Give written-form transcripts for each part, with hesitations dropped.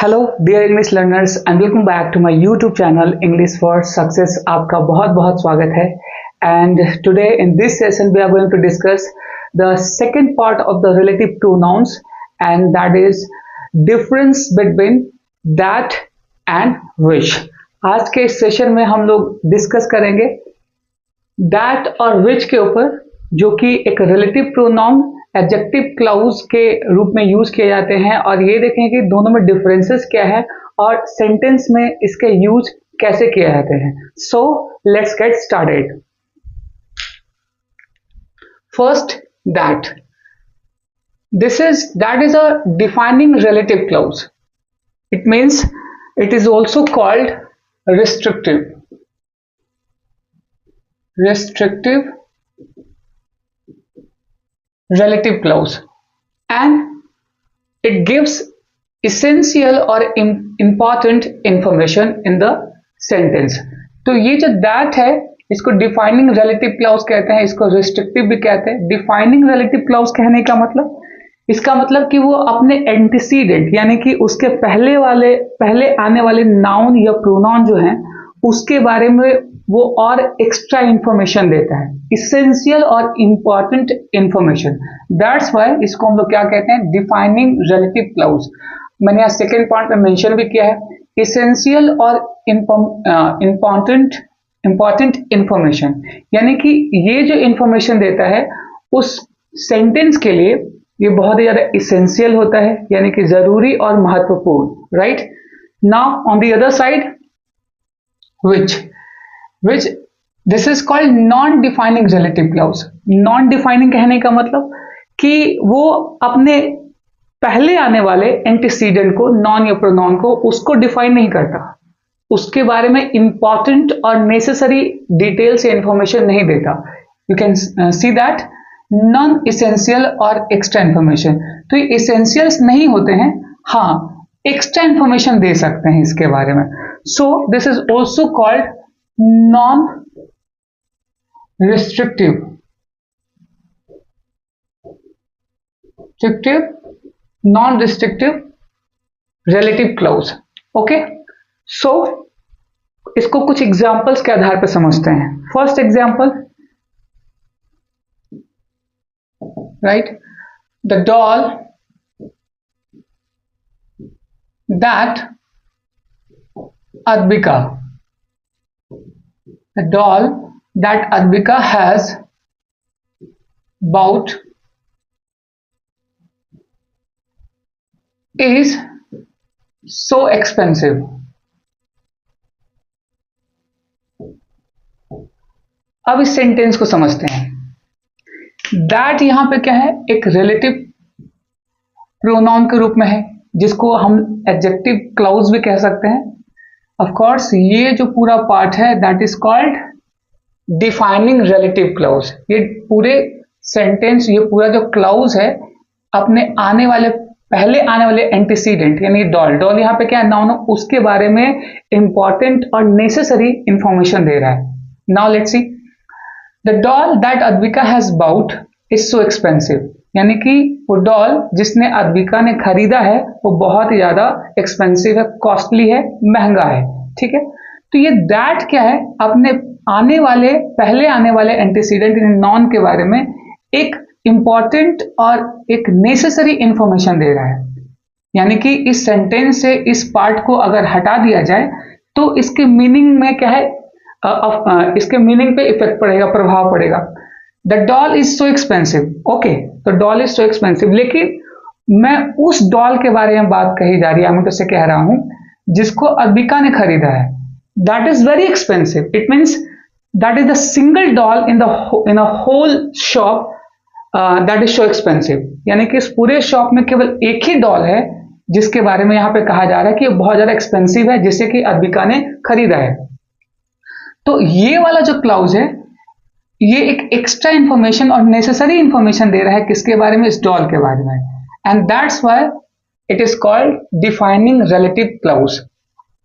Hello dear English learners and welcome back to my YouTube channel English for success. आपका बहुत बहुत स्वागत है। And today in this session we are going to discuss the second part of the relative pronouns and that is difference between that and which. आज के इस session में हम लोग डिस्कस करेंगे दैट और विच के ऊपर, जो कि एक रिलेटिव प्रोनाउन एडजेक्टिव क्लाउज के रूप में यूज किए जाते हैं, और ये देखें कि दोनों में डिफरेंसेस क्या है और सेंटेंस में इसके यूज कैसे किए जाते हैं। So let's get started. First, that is a defining relative clause. It means it is also called restrictive relative clause, and it gives essential or important information in the sentence. तो ये जो that है इसको defining relative clause कहते हैं, इसको restrictive भी कहते हैं। डिफाइनिंग रिलेटिव क्लाउज कहने का मतलब, इसका मतलब कि वो अपने एंटीसीडेंट यानी कि उसके पहले आने वाले नाउन या प्रोनाउन जो हैं उसके बारे में वो और एक्स्ट्रा इंफॉर्मेशन देता है, इसेंशियल और इंपॉर्टेंट इंफॉर्मेशन। दैट्स व्हाई इसको हम लोग क्या कहते हैं, डिफाइनिंग रिलेटिव क्लाउज। मैंने यहाँ सेकेंड पॉइंट में मेंशन भी किया है, इसेंशियल और इंपॉर्टेंट इंफॉर्मेशन, यानी कि ये जो इंफॉर्मेशन देता है उस सेंटेंस के लिए ये बहुत ही ज्यादा इसेंशियल होता है, यानी कि जरूरी और महत्वपूर्ण। Right now on the other side which this is called non-defining relative clause. Non-defining कहने का मतलब कि वो अपने पहले आने वाले एंटीसीडेंट को, नॉन या प्रोनाउन को, उसको डिफाइन नहीं करता, उसके बारे में इंपॉर्टेंट और नेसेसरी डिटेल्स या इंफॉर्मेशन नहीं देता। You can see that non essential और एक्स्ट्रा इंफॉर्मेशन। तो ये इसेंशियल्स नहीं होते हैं, हाँ एक्स्ट्रा इंफॉर्मेशन दे सकते हैं इसके बारे में। So this is also called non-restrictive relative clause. Okay, so इसको कुछ एग्जांपल्स के आधार पर समझते हैं। First example, right, the doll that Advika. The doll that Advika has bought is so expensive. अब इस सेंटेंस को समझते हैं। दैट यहां पे क्या है, एक रिलेटिव प्रोनाउन के रूप में है, जिसको हम एडजेक्टिव क्लाउज भी कह सकते हैं। ऑफ कोर्स ये जो पूरा पार्ट है that is called defining relative clause. ये पूरे सेंटेंस, ये पूरा जो क्लाउज है अपने पहले आने वाले एंटीसीडेंट यानी डॉल यहाँ पे क्या है, नाउन, उसके बारे में इंपॉर्टेंट और नेसेसरी इंफॉर्मेशन दे रहा है। Now let's see, the doll that Advika has bought is so expensive, यानी कि वो डॉल जिसने अद्विका ने खरीदा है वो बहुत ही ज्यादा एक्सपेंसिव है, कॉस्टली है, महंगा है। ठीक है, तो ये दैट क्या है, अपने पहले आने वाले एंटीसीडेंट नॉन के बारे में एक इंपॉर्टेंट और एक नेसेसरी इंफॉर्मेशन दे रहा है। यानी कि इस सेंटेंस से इस पार्ट को अगर हटा दिया जाए तो इसके मीनिंग में क्या है, इसके मीनिंग पे इफेक्ट पड़ेगा, प्रभाव पड़ेगा। The doll is so expensive, okay, तो डॉल इज सो एक्सपेंसिव, लेकिन मैं उस डॉल के बारे में बात कही जा रही है, मैं तो से कह रहा हूं जिसको अद्विका ने खरीदा है, that is very expensive. It means that is the single doll in a whole shop that is so expensive, यानी कि इस पूरे शॉप में केवल एक ही डॉल है जिसके बारे में यहां पे कहा जा रहा है कि बहुत ज्यादा एक्सपेंसिव है, जिसे कि अद्विका ने खरीदा है। तो ये वाला जो क्लाउज है ये एक एक्स्ट्रा इंफॉर्मेशन और नेसेसरी इंफॉर्मेशन दे रहा है, किसके बारे में, इस डॉल के बारे में। And that's why it is called defining relative clause.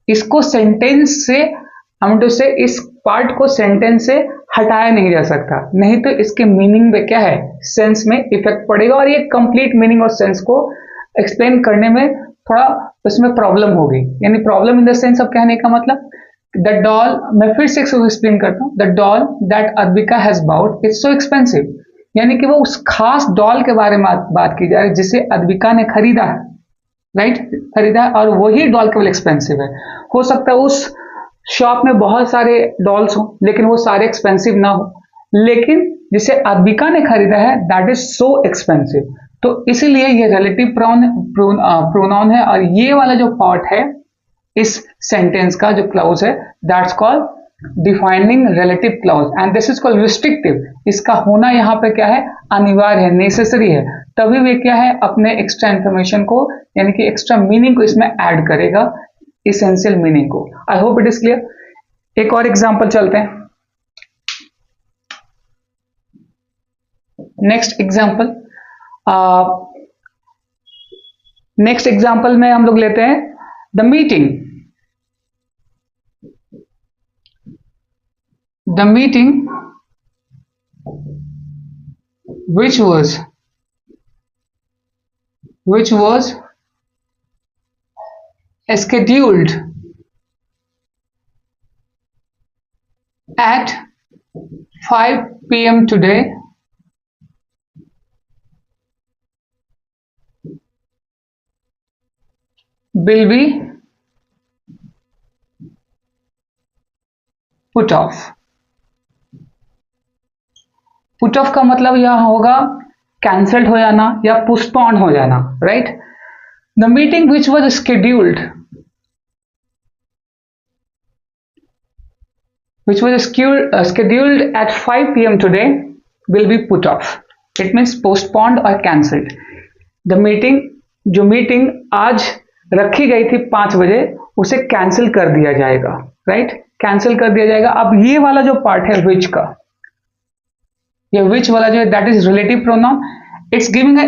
इसको सेंटेंस से, हम तो से इस पार्ट को सेंटेंस से हटाया नहीं जा सकता, नहीं तो इसके मीनिंग में क्या है, सेंस में इफेक्ट पड़ेगा और ये कंप्लीट मीनिंग और सेंस को एक्सप्लेन करने में थोड़ा उसमें प्रॉब्लम होगी, यानी प्रॉब्लम इन द सेंस, अब कहने का मतलब द डॉल, मैं फिर से एक्सप्लेन करता हूँ, the doll that Advika has bought it's so expensive, यानी कि वो उस खास डॉल के बारे में बात की जा रही है जिसे अद्विका ने खरीदा है, राइट, खरीदा है, और वही डॉल केवल एक्सपेंसिव है। हो सकता है उस शॉप में बहुत सारे डॉल्स हो लेकिन वो सारे एक्सपेंसिव ना हो, लेकिन जिसे अद्विका ने खरीदा है दैट इज सो एक्सपेंसिव। तो इसलिए ये रिलेटिव प्रोनाउन है, और ये वाला जो पार्ट है इस सेंटेंस का जो क्लाउज है that's called defining relative clause, and this is called restrictive. इसका होना यहाँ पे क्या है, अनिवार्य है, नेसेसरी है, तभी वे क्या है अपने एक्स्ट्रा इंफॉर्मेशन को, यानी कि एक्स्ट्रा मीनिंग को इसमें ऐड करेगा, इसेंशियल मीनिंग को। आई होप इट इज क्लियर। एक और एग्जांपल चलते हैं, नेक्स्ट एग्जांपल में हम लोग लेते हैं the meeting which was scheduled at 5 p.m. today will be put off। Put off का मतलब यह होगा कैंसल्ड हो जाना या पोस्टपोन हो जाना, right. The meeting which was scheduled at 5 p.m. today will be put off। It means postponed or cancelled। The meeting, जो मीटिंग आज रखी गई थी 5 बजे, उसे कैंसिल कर दिया जाएगा, राइट, कैंसिल कर दिया जाएगा। अब ये वाला जो पार्ट है विच का, ये विच वाला जो है that is relative pronoun. It's giving a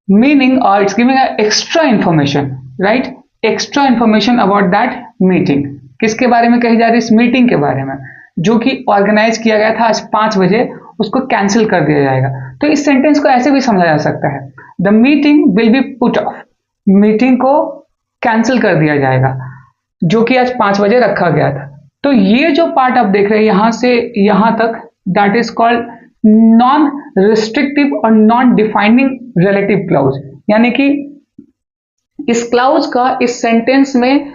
meaning और it's giving a extra information, right, extra information about that meeting. किसके बारे में कही जा रही है, इस मीटिंग के बारे में जो कि ऑर्गेनाइज किया गया था आज 5 बजे, उसको कैंसिल कर दिया जाएगा। तो इस सेंटेंस को ऐसे भी समझा जा सकता है, the meeting will be put off, meeting को कैंसिल कर दिया जाएगा जो कि आज 5 बजे रखा गया था। तो ये जो पार्ट आप देख रहे हैं यहां से यहां तक, that is called non restrictive और नॉन डिफाइनिंग रिलेटिव क्लाउज, यानी कि इस क्लाउज का इस सेंटेंस में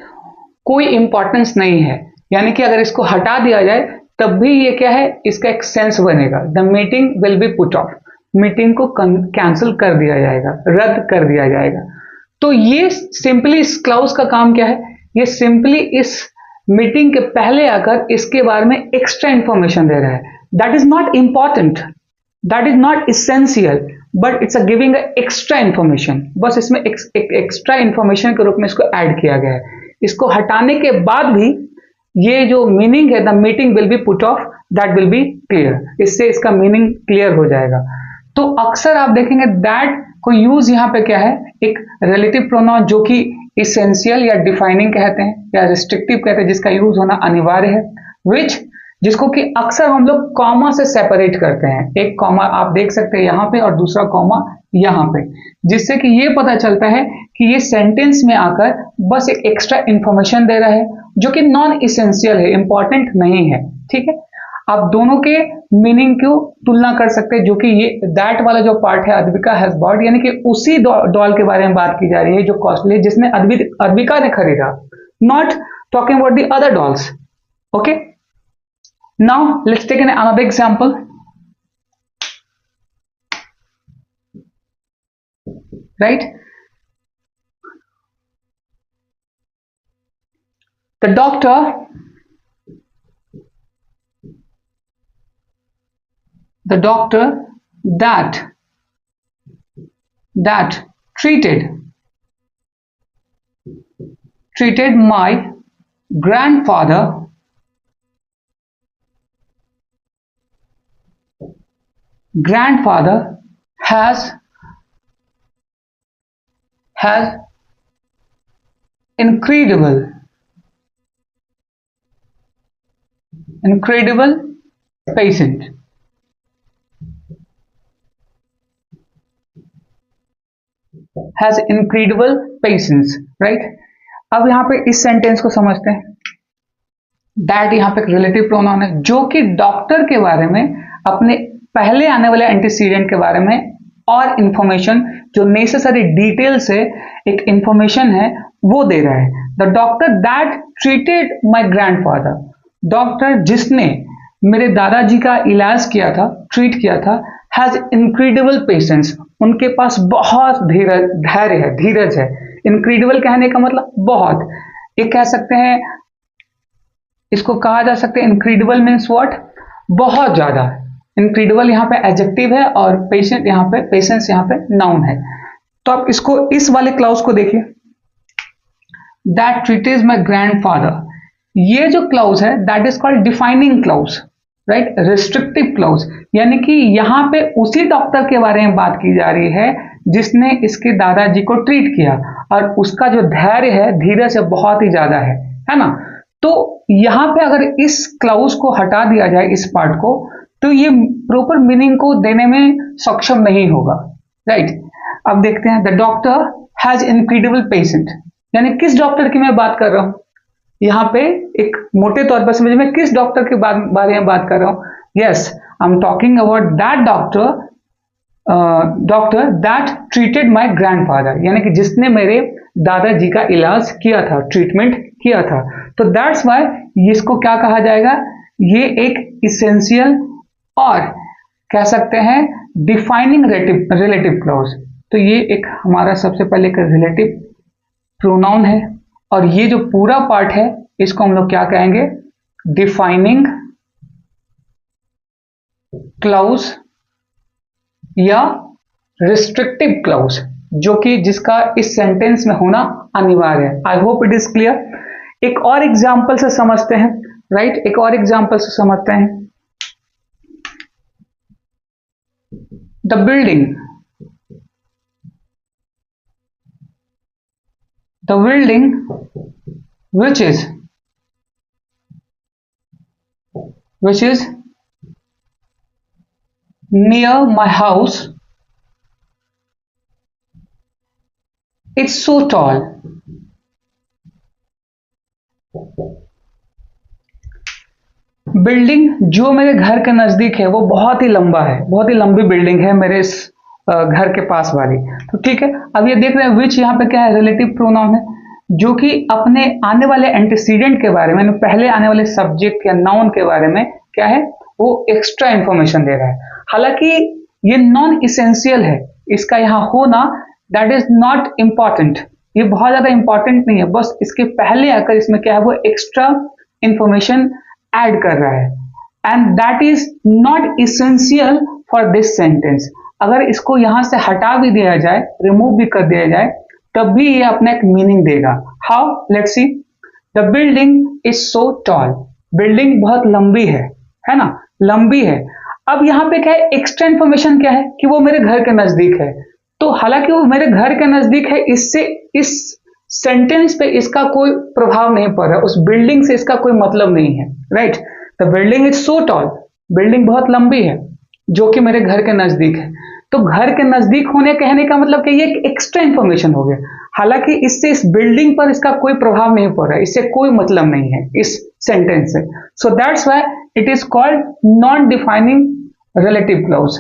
कोई इंपॉर्टेंस नहीं है, यानी कि अगर इसको हटा दिया जाए तब भी ये क्या है, इसका एक सेंस बनेगा। The meeting will be put off, meeting को कैंसिल कर दिया जाएगा, रद्द कर दिया जाएगा। तो ये सिंपली इस क्लाउज का काम क्या है, ये सिंपली इस मीटिंग के पहले आकर इसके बारे में एक्स्ट्रा इंफॉर्मेशन दे रहा है। That is not important, that is not essential, but it's a giving extra information. बस इसमें एक्स्ट्रा इंफॉर्मेशन के रूप में इसको ऐड किया गया है। इसको हटाने के बाद भी ये जो मीनिंग है the meeting will be put off, that will be clear, इससे इसका मीनिंग क्लियर हो जाएगा। तो अक्सर आप देखेंगे दैट को यूज यहाँ पे क्या है, एक रिलेटिव प्रोनाउन जो कि इसेंशियल या डिफाइनिंग कहते हैं या रिस्ट्रिक्टिव कहते हैं, जिसका यूज होना अनिवार्य है। विच, जिसको कि अक्सर हम लोग कॉमा से सेपरेट करते हैं, एक कॉमा आप देख सकते हैं यहाँ पे और दूसरा कॉमा यहाँ पे, जिससे कि ये पता चलता है कि ये सेंटेंस में आकर बस एक एक्स्ट्रा इंफॉर्मेशन दे रहा है जो कि नॉन इसेंशियल है, इंपॉर्टेंट नहीं है, ठीक है। आप दोनों के मीनिंग को तुलना कर सकते हैं, जो कि ये दैट वाला जो पार्ट है अद्विका हैज बॉट, यानी कि उसी डॉल के बारे में बात की जा रही है जो कॉस्टली है, जिसने अद्विका ने खरीदा, not talking about the other dolls. Okay, now let's take an another example, right. The doctor that treated my grandfather has incredible patient। Has incredible patience, right. अब यहाँ पे इस सेंटेंस को समझते हैं। दैट यहाँ पे एक रिलेटिव प्रोनाउन है जो कि डॉक्टर के बारे में, अपने पहले आने वाले एंटीसीडेंट के बारे में और इंफॉर्मेशन जो नेसेसरी डिटेल्स है, एक इंफॉर्मेशन है वो दे रहा है। The doctor that treated my grandfather, doctor जिसने मेरे दादाजी का इलाज किया था, ट्रीट किया था, हैज इनक्रेडिबल पेशेंस, उनके पास बहुत धैर्य है, धीरज है। इनक्रेडिबल कहने का मतलब बहुत, ये कह सकते हैं, इसको कहा जा सकता है इनक्रेडिबल मीन्स व्हाट, बहुत ज्यादा। इनक्रेडिबल यहाँ पे एडजेक्टिव है और पेशेंट यहाँ पे, पेशेंस यहाँ पे नाउन है। तो आप इसको, इस वाले क्लाउज को देखिए, दैट ट्रीटेड माई ग्रैंडफादर, ये जो क्लाउज है that is called defining clause, right, restrictive clause, यानी कि यहाँ पे उसी डॉक्टर के बारे में बात की जा रही है जिसने इसके दादाजी को ट्रीट किया, और उसका जो धैर्य है, धीरज है, बहुत ही ज्यादा है ना। तो यहां पे अगर इस क्लाउज को हटा दिया जाए, इस पार्ट को, तो ये प्रॉपर मीनिंग को देने में सक्षम नहीं होगा, राइट। अब देखते हैं, the doctor has incredible patient, यानी किस डॉक्टर की मैं बात कर रहा हूं यहां पे, एक मोटे तौर पर समझ में किस डॉक्टर के बारे में बात कर रहा हूं। Yes, I am talking about that doctor that treated my grandfather, यानी कि जिसने मेरे दादाजी का इलाज किया था, ट्रीटमेंट किया था। तो दैट्स वाई इसको क्या कहा जाएगा, ये एक इसेंशियल और कह सकते हैं डिफाइनिंग रिलेटिव क्लॉज। तो ये एक हमारा सबसे पहले एक रिलेटिव प्रोनाउन है, और ये जो पूरा पार्ट है इसको हम लोग क्या कहेंगे, डिफाइनिंग क्लॉज या रिस्ट्रिक्टिव क्लॉज, जो कि जिसका इस सेंटेंस में होना अनिवार्य है। आई होप इट इज क्लियर। एक और एग्जांपल से समझते हैं, राइट, एक और एग्जांपल से समझते हैं। The building which is near my house, it's so tall. Building जो मेरे घर के नजदीक है वो बहुत ही लंबा है, बहुत ही लंबी बिल्डिंग है मेरे इस घर के पास वाली। तो ठीक है, अब ये देख रहे हैं विच यहाँ पे क्या है, रिलेटिव प्रोनाउन है, जो कि अपने आने वाले एंटीसीडेंट के बारे में, पहले आने वाले सब्जेक्ट या नाउन के बारे में क्या है, वो एक्स्ट्रा इंफॉर्मेशन दे रहा है। हालांकि ये नॉन इसेंशियल है, इसका यहाँ होना दैट इज नॉट इंपॉर्टेंट, ये बहुत ज्यादा इंपॉर्टेंट नहीं है, बस इसके पहले आकर इसमें क्या है, वो एक्स्ट्रा इंफॉर्मेशन ऐड कर रहा है, and that is not essential for this sentence. अगर इसको यहां से हटा भी दिया जाए, रिमूव भी कर दिया जाए, तब भी ये अपना एक मीनिंग देगा। How, let's see. The building is so tall, building बहुत लंबी है ना, लंबी है। अब यहाँ पे क्या है, एक्स्ट्रा इंफॉर्मेशन क्या है कि वो मेरे घर के नजदीक है। तो हालांकि वो मेरे घर के नजदीक है, इससे इस सेंटेंस पे इसका कोई प्रभाव नहीं पड़ रहा, उस बिल्डिंग से इसका कोई मतलब नहीं है, right. The building is so tall, building बहुत लंबी है जो कि मेरे घर के नजदीक है। तो घर के नजदीक होने कहने का मतलब कि ये एक एक्स्ट्रा इंफॉर्मेशन हो गया, हालांकि इससे इस बिल्डिंग पर इसका कोई प्रभाव नहीं पड़ रहा है, इससे कोई मतलब नहीं है इस सेंटेंस से। So that's why it is called non defining relative clause.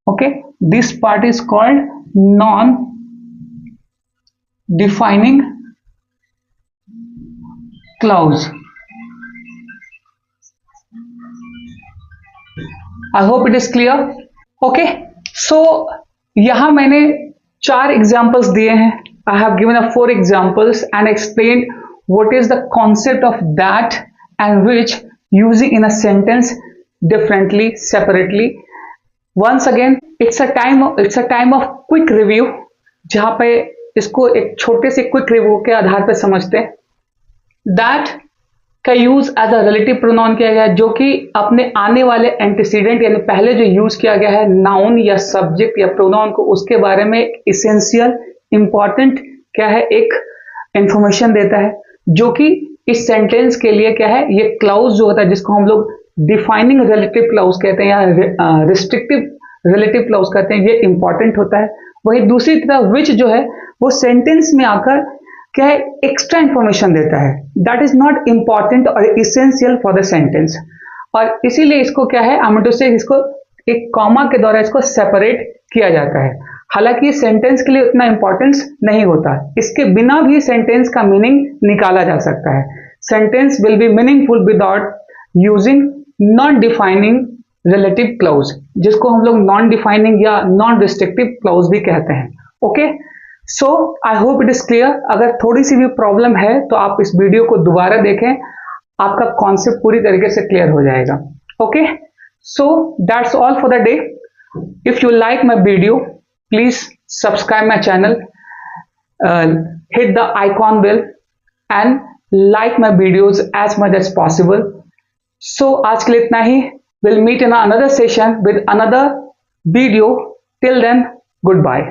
Okay, this part is called non defining clause. I hope it is clear. Okay, so यहां मैंने 4 एग्जाम्पल्स दिए हैं। I have given a 4 examples and explained what is the concept of that and which using in a sentence differently, separately. Once again it's a time of quick review, जहां पे इसको एक छोटे से क्विक रिव्यू के आधार पर समझते हैं। दैट का use as a relative pronoun किया गया है, जो कि अपने आने वाले एंटीसीडेंट यानी पहले जो यूज किया गया है नाउन या सब्जेक्ट या प्रोनाउन को, उसके बारे में इसेंशियल इंपॉर्टेंट क्या है, एक इंफॉर्मेशन देता है, जो कि इस सेंटेंस के लिए क्या है, ये क्लाउज जो होता है जिसको हम लोग डिफाइनिंग रिलेटिव क्लाउज कहते हैं या रिस्ट्रिक्टिव रिलेटिव क्लाउज कहते हैं, ये इंपॉर्टेंट होता है। वही दूसरी तरफ विच जो है वो सेंटेंस में आकर क्या है, एक्स्ट्रा इंफॉर्मेशन देता है, दैट इज नॉट इंपॉर्टेंट और इसेंशियल फॉर द सेंटेंस, और इसीलिए इसको क्या है, आई से इसको एक कॉमा के द्वारा इसको सेपरेट किया जाता है। हालांकि सेंटेंस के लिए उतना इंपॉर्टेंस नहीं होता, इसके बिना भी सेंटेंस का मीनिंग निकाला जा सकता है। Sentence will be meaningful without using non defining relative clause, जिसको हम लोग नॉन डिफाइनिंग या नॉन रिस्ट्रिक्टिव क्लॉज भी कहते हैं। Okay, so I hope it is clear. अगर थोड़ी सी भी प्रॉब्लम है तो आप इस वीडियो को दोबारा देखें, आपका कॉन्सेप्ट पूरी तरीके से क्लियर हो जाएगा। Okay, so that's all for the day. If you like my video, please subscribe my channel, hit the icon bell and like my videos as much as possible. So आज के लिए इतना ही। We'll meet in another session with another video. Till then, goodbye.